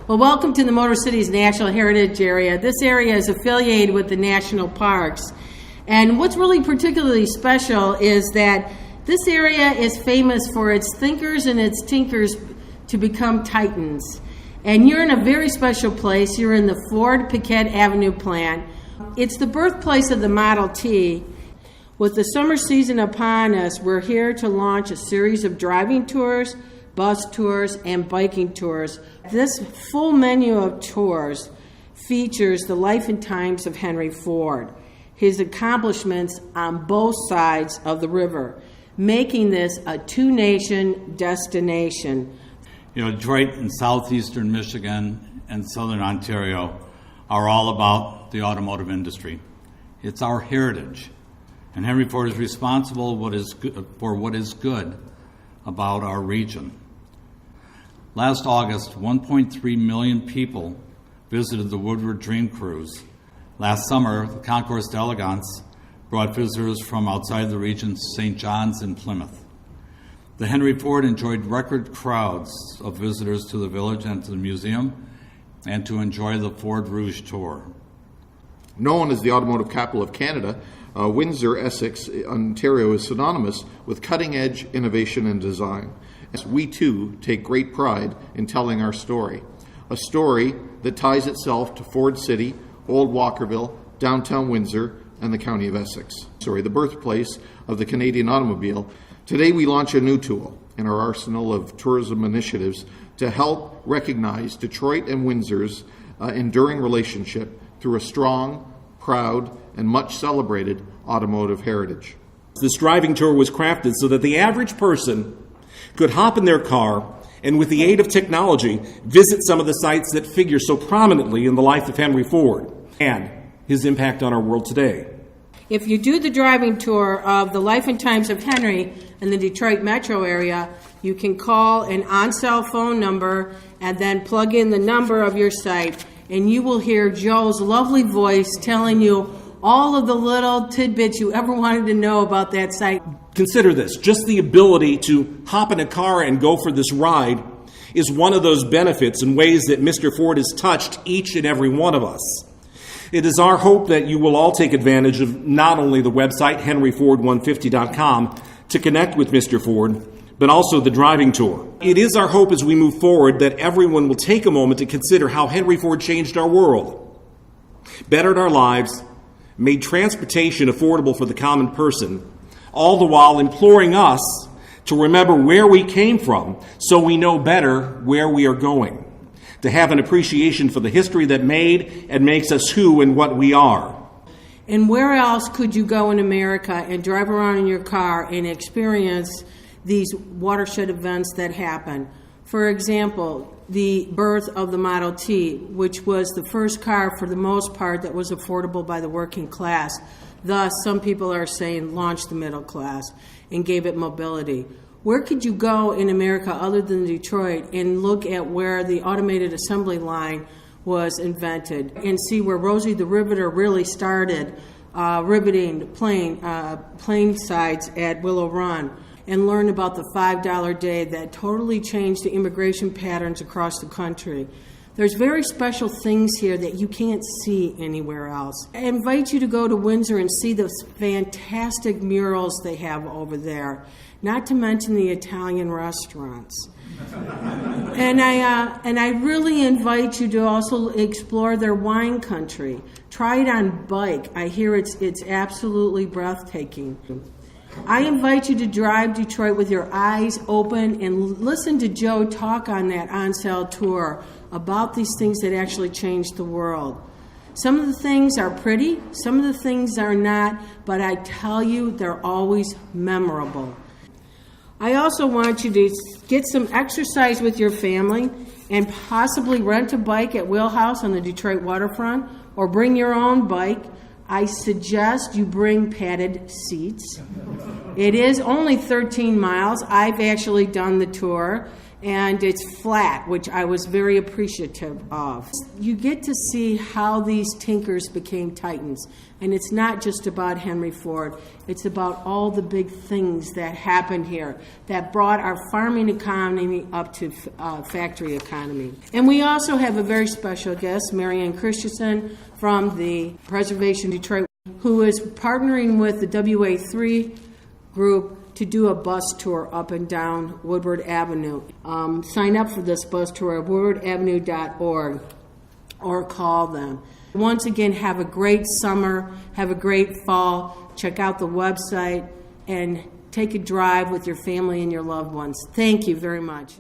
Well, welcome to the Motor City's Natural Heritage Area. This area is affiliated with the national parks. And what's really particularly special is that this area is famous for its thinkers and its tinkers to become titans. And you're in a very special place. You're in the Ford Piquette Avenue plant. It's the birthplace of the Model T. With the summer season upon us, we're here to launch a series of driving tours, bus tours, and biking tours. This full menu of tours features the life and times of Henry Ford, his accomplishments on both sides of the river, making this a two-nation destination. Detroit and southeastern Michigan and southern Ontario are all about the automotive industry. It's our heritage, and Henry Ford is responsible for what is good about our region. Last August, 1.3 million people visited the Woodward Dream Cruise. Last summer, the Concourse d'Elegance brought visitors from outside the region to St. John's and Plymouth. The Henry Ford enjoyed record crowds of visitors to the village and to the museum and to enjoy the Ford Rouge Tour. Known as the automotive capital of Canada, Windsor, Essex, Ontario is synonymous with cutting-edge innovation and design. We too take great pride in telling our story, a story that ties itself to Ford City, Old Walkerville, downtown Windsor, and the county of Essex. The birthplace of the Canadian automobile. Today we launch a new tool in our arsenal of tourism initiatives to help recognize Detroit and Windsor's enduring relationship through a strong, proud, and much celebrated automotive heritage. This driving tour was crafted so that the average person could hop in their car and, with the aid of technology, visit some of the sites that figure so prominently in the life of Henry Ford and his impact on our world today. If you do the driving tour of the life and times of Henry in the Detroit metro area, you can call an on-cell phone number and then plug in the number of your site, and you will hear Joe's lovely voice telling you all of the little tidbits you ever wanted to know about that site. Consider this, just the ability to hop in a car and go for this ride is one of those benefits and ways that Mr. Ford has touched each and every one of us. It is our hope that you will all take advantage of not only the website, henryford150.com, to connect with Mr. Ford, but also the driving tour. It is our hope as we move forward that everyone will take a moment to consider how Henry Ford changed our world, bettered our lives, made transportation affordable for the common person, all the while imploring us to remember where we came from so we know better where we are going, to have an appreciation for the history that made and makes us who and what we are. And where else could you go in America and drive around in your car and experience these watershed events that happen? For example, the birth of the Model T, which was the first car for the most part that was affordable by the working class. Thus, some people are saying launched the middle class and gave it mobility. Where could you go in America other than Detroit and look at where the automated assembly line was invented and see where Rosie the Riveter really started riveting plane sides at Willow Run, and learn about the $5 day that totally changed the immigration patterns across the country. There's very special things here that you can't see anywhere else. I invite you to go to Windsor and see those fantastic murals they have over there, not to mention the Italian restaurants. And I really invite you to also explore their wine country. Try it on bike. I hear it's absolutely breathtaking. I invite you to drive Detroit with your eyes open and listen to Joe talk on that on-sale tour about these things that actually changed the world. Some of the things are pretty, some of the things are not, but I tell you, they're always memorable. I also want you to get some exercise with your family and possibly rent a bike at Wheelhouse on the Detroit waterfront or bring your own bike. I suggest you bring padded seats. It is only 13 miles. I've actually done the tour, and it's flat, which I was very appreciative of. You get to see how these tinkers became titans, and it's not just about Henry Ford. It's about all the big things that happened here that brought our farming economy up to factory economy. And we also have a very special guest, Marianne Christensen from the Preservation Detroit, who is partnering with the WA3 group to do a bus tour up and down Woodward Avenue. Sign up for this bus tour at woodwardavenue.org or call them. Once again, have a great summer, have a great fall. Check out the website and take a drive with your family and your loved ones. Thank you very much.